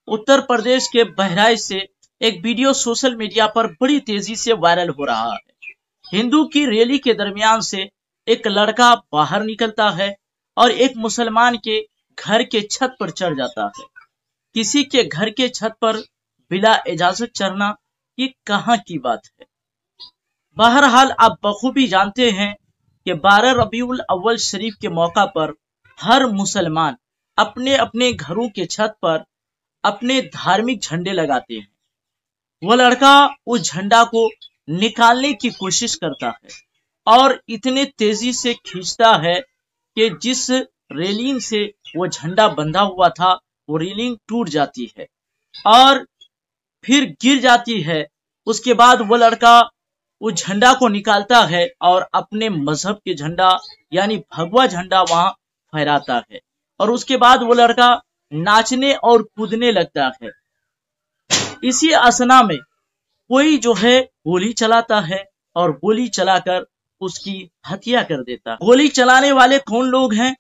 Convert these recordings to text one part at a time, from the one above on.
उत्तर प्रदेश के बहराइच से एक वीडियो सोशल मीडिया पर बड़ी तेजी से वायरल हो रहा है। हिंदू की रैली के दरमियान से एक लड़का बाहर निकलता है और एक मुसलमान के घर के छत पर चढ़ जाता है। किसी के घर के छत पर बिना इजाजत चढ़ना ये कहाँ की बात है। बहरहाल आप बखूबी जानते हैं कि 12 रबीउल अव्वल शरीफ के मौका पर हर मुसलमान अपने अपने घरों के छत पर अपने धार्मिक झंडे लगाते हैं। वह लड़का उस झंडा को निकालने की कोशिश करता है और इतने तेजी से खींचता है कि जिस रेलिंग से वो झंडा बंधा हुआ था वो रेलिंग टूट जाती है और फिर गिर जाती है। उसके बाद वो लड़का उस झंडा को निकालता है और अपने मजहब के झंडा यानी भगवा झंडा वहां फहराता है और उसके बाद वो लड़का नाचने और कूदने लगता है। इसी असना में कोई जो है गोली चलाता है और गोली चलाकर उसकी हत्या कर देता है। गोली चलाने वाले कौन लोग हैं,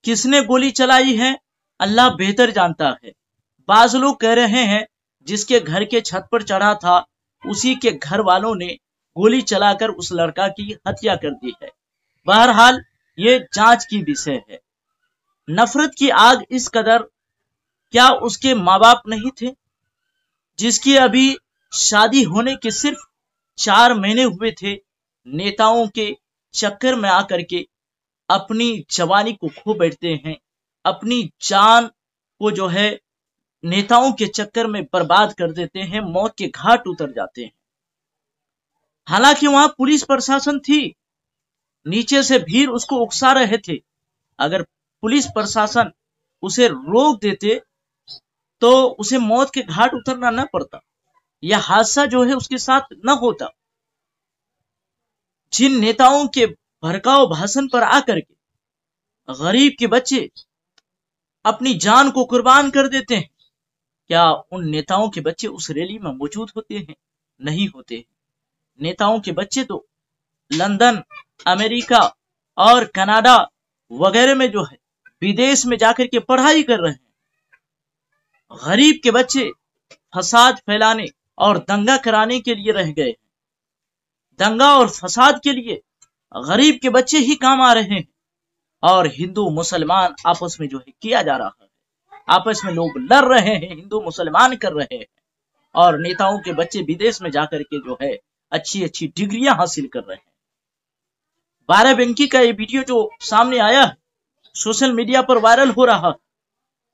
किसने गोली चलाई है, अल्लाह बेहतर जानता है। बाज लोग कह रहे हैं जिसके घर के छत पर चढ़ा था उसी के घर वालों ने गोली चलाकर उस लड़का की हत्या कर दी है। बहरहाल ये जांच की विषय है। नफरत की आग इस कदर, क्या उसके माँ बाप नहीं थे जिसकी अभी शादी होने के सिर्फ 4 महीने हुए थे, नेताओं के चक्कर में आकर के अपनी जवानी को खो बैठते हैं, अपनी जान को जो है नेताओं के चक्कर में बर्बाद कर देते हैं, मौत के घाट उतर जाते हैं। हालांकि वहां पुलिस प्रशासन थी, नीचे से भीड़ उसको उकसा रहे थे। अगर पुलिस प्रशासन उसे रोक देते तो उसे मौत के घाट उतरना न पड़ता, यह हादसा जो है उसके साथ न होता। जिन नेताओं के भड़काऊ भाषण पर आकर के गरीब के बच्चे अपनी जान को कुर्बान कर देते हैं, क्या उन नेताओं के बच्चे उस रैली में मौजूद होते हैं? नहीं होते हैं। नेताओं के बच्चे तो लंदन, अमेरिका और कनाडा वगैरह में जो है विदेश में जाकर के पढ़ाई कर रहे हैं। गरीब के बच्चे फसाद फैलाने और दंगा कराने के लिए रह गए हैं। दंगा और फसाद के लिए गरीब के बच्चे ही काम आ रहे हैं और हिंदू मुसलमान आपस में जो है किया जा रहा है। आपस में लोग लड़ रहे हैं, हिंदू मुसलमान कर रहे हैं और नेताओं के बच्चे विदेश में जाकर के जो है अच्छी अच्छी डिग्रियां हासिल कर रहे हैं। बाराबंकी का ये वीडियो जो सामने आया है, सोशल मीडिया पर वायरल हो रहा है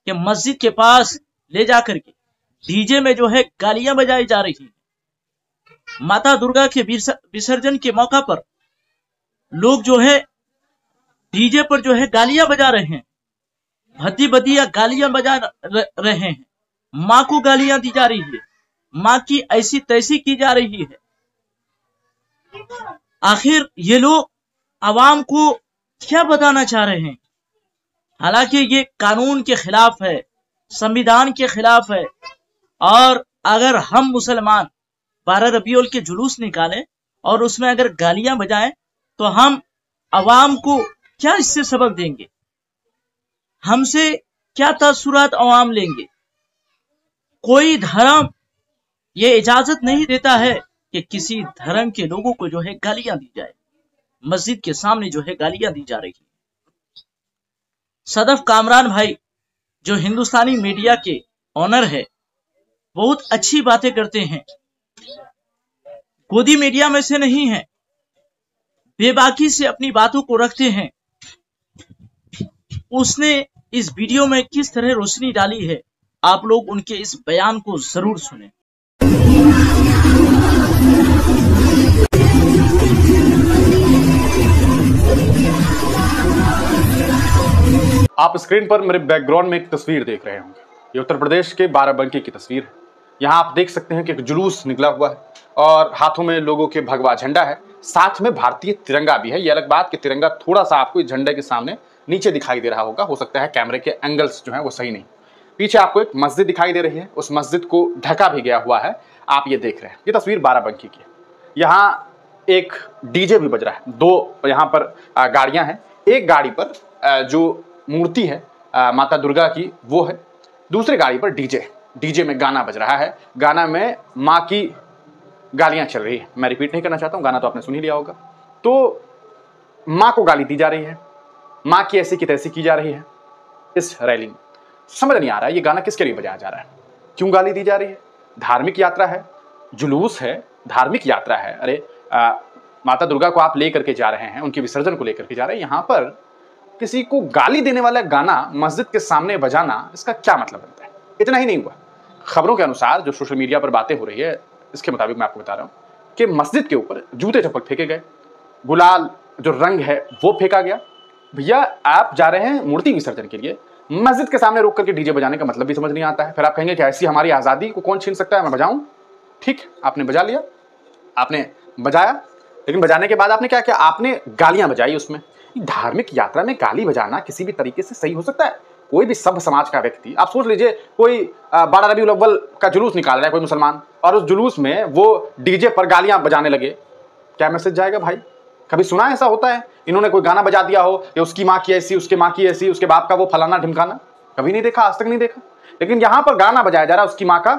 कि मस्जिद के पास ले जाकर के डीजे में जो है गालियां बजाई जा रही है। माता दुर्गा के विसर्जन के मौका पर लोग जो है डीजे पर जो है गालियां बजा रहे हैं, भद्दी बदिया गालियां बजा रहे हैं, माँ को गालियां दी जा रही है, माँ की ऐसी तैसी की जा रही है। आखिर ये लोग आवाम को क्या बताना चाह रहे हैं? हालांकि ये कानून के खिलाफ है, संविधान के खिलाफ है और अगर हम मुसलमान 12 रबीउल के जुलूस निकालें और उसमें अगर गालियां बजाएं तो हम आवाम को क्या इससे सबक देंगे? हमसे क्या तासुरात आवाम लेंगे? कोई धर्म ये इजाजत नहीं देता है कि किसी धर्म के लोगों को जो है गालियां दी जाए। मस्जिद के सामने जो है गालियां दी जा रही है। सदफ कामरान भाई जो हिंदुस्तानी मीडिया के ऑनर है, बहुत अच्छी बातें करते हैं, गोदी मीडिया में से नहीं है, बेबाकी से अपनी बातों को रखते हैं। उसने इस वीडियो में किस तरह रोशनी डाली है, आप लोग उनके इस बयान को जरूर सुनें। आप स्क्रीन पर मेरे बैकग्राउंड में एक तस्वीर देख रहे होंगे। ये उत्तर प्रदेश के बाराबंकी की तस्वीर है। यहाँ आप देख सकते हैं कि एक जुलूस निकला हुआ है और हाथों में लोगों के भगवा झंडा है, साथ में भारतीय तिरंगा भी है। ये अलग बात कि तिरंगा थोड़ा सा आपको इस झंडे के सामने नीचे दिखाई दे रहा होगा, हो सकता है कैमरे के एंगल्स जो है वो सही नहीं। पीछे आपको एक मस्जिद दिखाई दे रही है, उस मस्जिद को ढका भी गया हुआ है, आप ये देख रहे हैं। ये तस्वीर बाराबंकी की है। यहाँ एक डीजे भी बज रहा है। दो यहाँ पर गाड़ियां हैं। एक गाड़ी पर जो मूर्ति है माता दुर्गा की वो है, दूसरी गाड़ी पर डीजे में गाना बज रहा है। गाना में माँ की गालियां चल रही है। मैं रिपीट नहीं करना चाहता हूं, गाना तो आपने सुन ही लिया होगा। तो माँ को गाली दी जा रही है, माँ की ऐसी की तैसी की जा रही है इस रैली में। समझ नहीं आ रहा है ये गाना किसके लिए बजाया जा रहा है, क्यों गाली दी जा रही है। धार्मिक यात्रा है, जुलूस है, धार्मिक यात्रा है। अरे माता दुर्गा को आप लेकर के जा रहे हैं, उनके विसर्जन को लेकर के जा रहे हैं, यहाँ पर किसी को गाली देने वाला गाना मस्जिद के सामने बजाना, इसका क्या मतलब बनता है। इतना ही नहीं हुआ, खबरों के अनुसार जो सोशल मीडिया पर बातें हो रही है इसके मुताबिक मैं आपको बता रहा हूं कि मस्जिद के ऊपर जूते चप्पल फेंके गए, गुलाल जो रंग है वो फेंका गया। भैया आप जा रहे हैं मूर्ति विसर्जन के लिए, मस्जिद के सामने रोक करके डीजे बजाने का मतलब भी समझ नहीं आता है। फिर आप कहेंगे कि ऐसी हमारी आज़ादी को कौन छीन सकता है, मैं बजाऊं। ठीक, आपने बजा लिया, आपने बजाया, लेकिन बजाने के बाद आपने क्या किया, आपने गालियां बजाई उसमें। धार्मिक यात्रा में गाली बजाना किसी भी तरीके से सही हो सकता है। कोई भी सभ्य समाज का व्यक्ति, आप सोच लीजिए कोई 12 रबीउल अव्वल का जुलूस निकाल रहा है कोई मुसलमान, और उस जुलूस में वो डीजे पर गालियां बजाने लगे, क्या मैसेज जाएगा भाई। कभी सुना ऐसा होता है इन्होंने कोई गाना बजा दिया हो कि उसकी माँ की ऐसी, उसके माँ की ऐसी, उसके बाप का वो फलाना ढिमकाना, कभी नहीं देखा, आज तक नहीं देखा। लेकिन यहां पर गाना बजाया जा रहा है उसकी माँ का।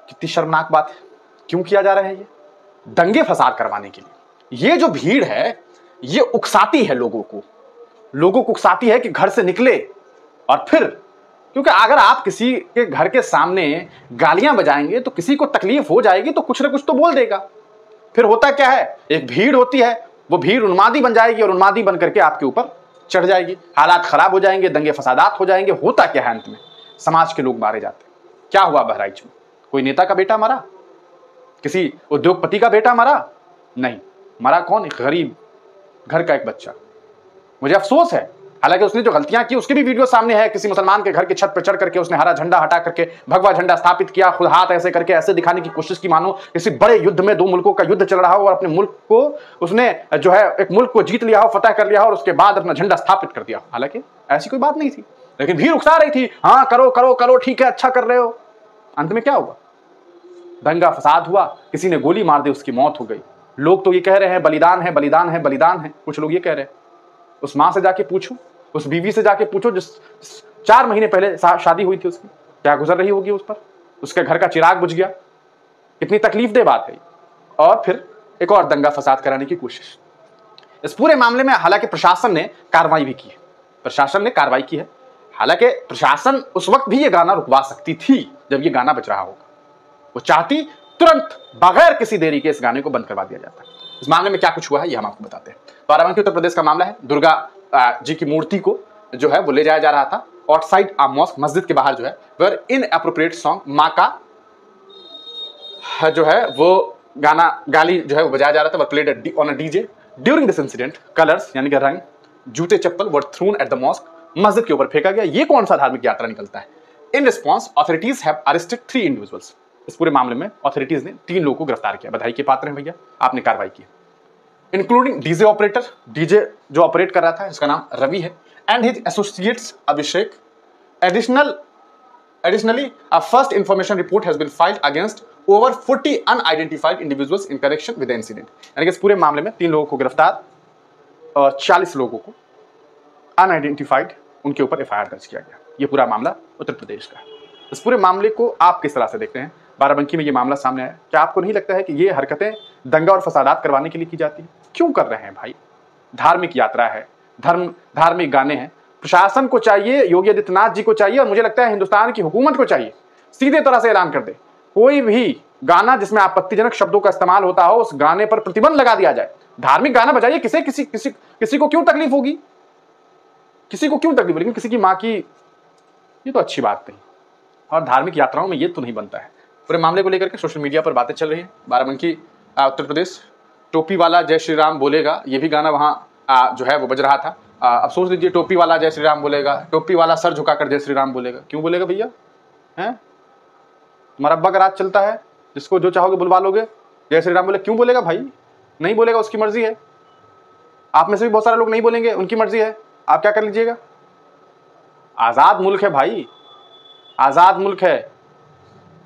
कितनी शर्मनाक बात है। क्यों किया जा रहा है ये, दंगे फसाद करवाने के लिए। ये जो भीड़ है ये उकसाती है लोगों को उकसाती है कि घर से निकले। और फिर क्योंकि अगर आप किसी के घर के सामने गालियां बजाएंगे तो किसी को तकलीफ हो जाएगी, तो कुछ ना कुछ तो बोल देगा। फिर होता क्या है, एक भीड़ होती है, वो भीड़ उन्मादी बन जाएगी और उन्मादी बन करके आपके ऊपर चढ़ जाएगी, हालात खराब हो जाएंगे, दंगे फसादात हो जाएंगे। होता क्या है, अंत में समाज के लोग मारे जाते हैं। क्या हुआ बहराइच में, कोई नेता का बेटा मरा, किसी उद्योगपति का बेटा मरा? नहीं, मरा कौन, एक गरीब घर का एक बच्चा। मुझे अफसोस है, हालांकि उसने जो गलतियां की उसके भी वीडियो सामने है। किसी मुसलमान के घर की छत पर चढ़ करके उसने हरा झंडा हटा करके भगवा झंडा स्थापित किया, खुद हाथ ऐसे करके ऐसे दिखाने की कोशिश की मानो किसी बड़े युद्ध में, दो मुल्कों का युद्ध चल रहा हो और अपने मुल्क को उसने जो है एक मुल्क को जीत लिया हो, फतह कर लिया हो और उसके बाद अपना झंडा स्थापित कर दिया। हालांकि ऐसी कोई बात नहीं थी, लेकिन भीड़ उकसा रही थी, हाँ करो करो करो, ठीक है, अच्छा कर रहे हो। अंत में क्या हुआ, दंगा फसाद हुआ, किसी ने गोली मार दी, उसकी मौत हो गई। लोग तो ये कह रहे हैं बलिदान है बलिदान है बलिदान है, कुछ लोग ये कह रहे हैं। उस माँ से जाके पूछो, उस बीवी से जाके पूछो जिस 4 महीने पहले शादी हुई थी, उसकी क्या गुजर रही होगी उस पर, उसके घर का चिराग बुझ गया। कितनी तकलीफदेह बात है। और फिर एक और दंगा फसाद कराने की कोशिश। इस पूरे मामले में हालांकि प्रशासन ने कार्रवाई भी की है, प्रशासन ने कार्रवाई की है। हालांकि प्रशासन उस वक्त भी ये गाना रुकवा सकती थी जब ये गाना बज रहा होगा। वो चाहती तुरंत बगैर किसी देरी के इस गाने को बंद करवा दिया जाता है। इस मामले में क्या कुछ हुआ है ये हम आपको बताते हैं। बाराबंकी उत्तर प्रदेश का मामला है। दुर्गा जी की मूर्ति को जो है वो ले जाया जा रहा था आउटसाइड अ मॉस्क, मस्जिद के बाहर जो है वेयर इनएप्रोप्रिएट सॉन्ग, माँ का जो है वो गाली जो है वो बजाया जा रहा था। Played on a DJ during this incident, colours यानी कि रंग, जूते चप्पल वर थ्रोन एट द मॉस्क, मस्जिद के ऊपर फेंका गया। ये कौन सा धार्मिक यात्रा निकलता है। In response authorities have arrested 3 individuals. इस पूरे मामले में ऑथोरिटीज ने 3 लोगों को गिरफ्तार किया। बधाई के पात्र हैं भैया, आपने कार्रवाई की। इंक्लूडिंग डीजे ऑपरेटर, डीजे जो ऑपरेट कर रहा था इसका नाम रवि है, and his associates Abhishek. Additionally, a first information report has been filed against over 40 unidentified individuals in connection with the incident. यानी कि इस पूरे मामले में 3 लोगों को गिरफ्तार और 40 लोगों को अनआइडेंटिफाइड उनके ऊपर एफआईआर दर्ज किया गया। ये पूरा मामला उत्तर प्रदेश का है। इस पूरे मामले को आप किस तरह से देखते हैं। बाराबंकी में ये मामला सामने आया, क्या आपको नहीं लगता है कि ये हरकतें दंगा और फसादात करवाने के लिए की जाती है। क्यों कर रहे हैं भाई, धार्मिक यात्रा है, धार्मिक गाने हैं। प्रशासन को चाहिए, योगी आदित्यनाथ जी को चाहिए और मुझे लगता है हिंदुस्तान की हुकूमत को चाहिए, सीधे तरह से ऐलान कर दे कोई भी गाना जिसमें आपत्तिजनक शब्दों का इस्तेमाल होता हो उस गाने पर प्रतिबंध लगा दिया जाए। धार्मिक गाना बजाइए, किसी को क्यों तकलीफ होगी, किसी को क्यों तकलीफ, लेकिन किसी की माँ की, ये तो अच्छी बात नहीं। और धार्मिक यात्राओं में ये तो नहीं बनता है। पूरे मामले को लेकर के सोशल मीडिया पर बातें चल रही है। बाराबंकी उत्तर प्रदेश, टोपी वाला जय श्री राम बोलेगा, ये भी गाना वहाँ जो है वो बज रहा था। अब सोच लीजिए, टोपी वाला जय श्री राम बोलेगा, टोपी वाला सर झुकाकर जय श्री राम बोलेगा। क्यों बोलेगा भैया, हैं तुम्हारा अब्बा का राज चलता है, जिसको जो चाहोगे बुलवा लोगे, जय श्री राम बोले। क्यों बोलेगा भाई, नहीं बोलेगा, उसकी मर्जी है। आप में से भी बहुत सारे लोग नहीं बोलेंगे, उनकी मर्जी है, आप क्या कर लीजिएगा। आज़ाद मुल्क है भाई, आज़ाद मुल्क है।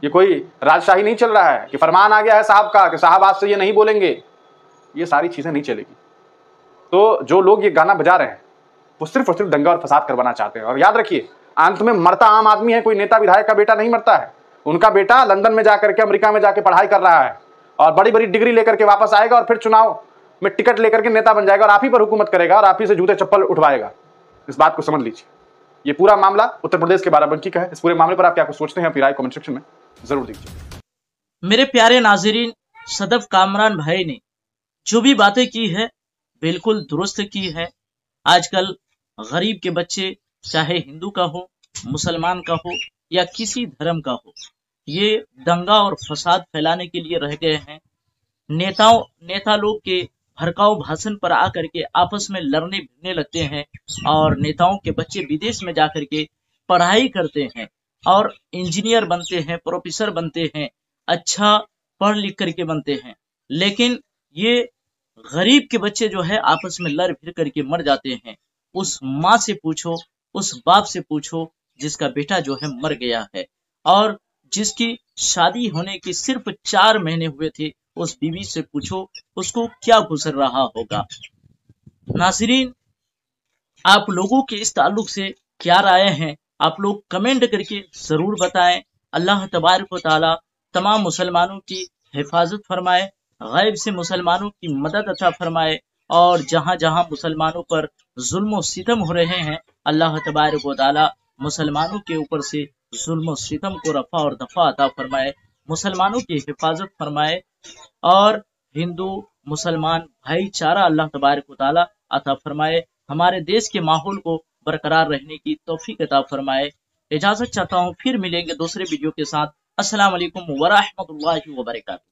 ये कोई राजशाही नहीं चल रहा है कि फरमान आ गया है साहब का कि साहब आज से ये नहीं बोलेंगे। ये सारी चीजें नहीं चलेगी। तो जो लोग ये गाना बजा रहे हैं वो सिर्फ और सिर्फ दंगा और फसाद करवाना चाहते हैं। और याद रखिए, अंत में मरता आम आदमी है, कोई नेता विधायक का बेटा नहीं मरता है। उनका बेटा लंदन में जाकर के, अमेरिका में जाके पढ़ाई कर रहा है और बड़ी बड़ी डिग्री लेकर के वापस आएगा और फिर चुनाव में टिकट लेकर के नेता बन जाएगा और आप ही पर हुकूमत करेगा और आप ही से जूते चप्पल उठवाएगा। इस बात को समझ लीजिए। ये पूरा मामला उत्तर प्रदेश के बाराबंकी का है। इस पूरे मामले पर आप क्या कुछ सोचते हैं, अपनी राय कमेंट सेक्शन में जरूर दीजिए। मेरे प्यारे नाजरीन, सदफ कामरान भाई ने जो भी बातें की है बिल्कुल दुरुस्त की है। आजकल गरीब के बच्चे, चाहे हिंदू का हो, मुसलमान का हो या किसी धर्म का हो, ये दंगा और फसाद फैलाने के लिए रह गए हैं। नेता लोग के भड़काऊ भाषण पर आकर के आपस में लड़ने भिड़ने लगते हैं और नेताओं के बच्चे विदेश में जाकर के पढ़ाई करते हैं और इंजीनियर बनते हैं, प्रोफेसर बनते हैं, अच्छा पढ़ लिख करके बनते हैं। लेकिन ये गरीब के बच्चे जो है आपस में लड़ भिड़ करके मर जाते हैं। उस माँ से पूछो, उस बाप से पूछो जिसका बेटा जो है मर गया है और जिसकी शादी होने की सिर्फ 4 महीने हुए थे, उस बीवी से पूछो उसको क्या गुजर रहा होगा। नाज़रीन, आप लोगों के इस ताल्लुक से क्या राय हैं, आप लोग कमेंट करके जरूर बताएं। अल्लाह तबारक व तआला तमाम मुसलमानों की हिफाजत फरमाए, गैब से मुसलमानों की मदद अता फरमाए और जहां जहां मुसलमानों पर जुल्म और सितम हो रहे हैं, अल्लाह तबारक व तआला मुसलमानों के ऊपर से जुल्म और सितम को रफा और दफा अता फरमाए, मुसलमानों की हिफाजत फरमाए और हिंदू मुसलमान भाईचारा अल्लाह तबारक व तआला अता फरमाए। हमारे देश के माहौल को बरकरार रहने की तौफीक अता फरमाए। इजाजत चाहता हूँ, फिर मिलेंगे दूसरे वीडियो के साथ। अस्सलाम वालेकुम व रहमतुल्लाहि व बरकातहू।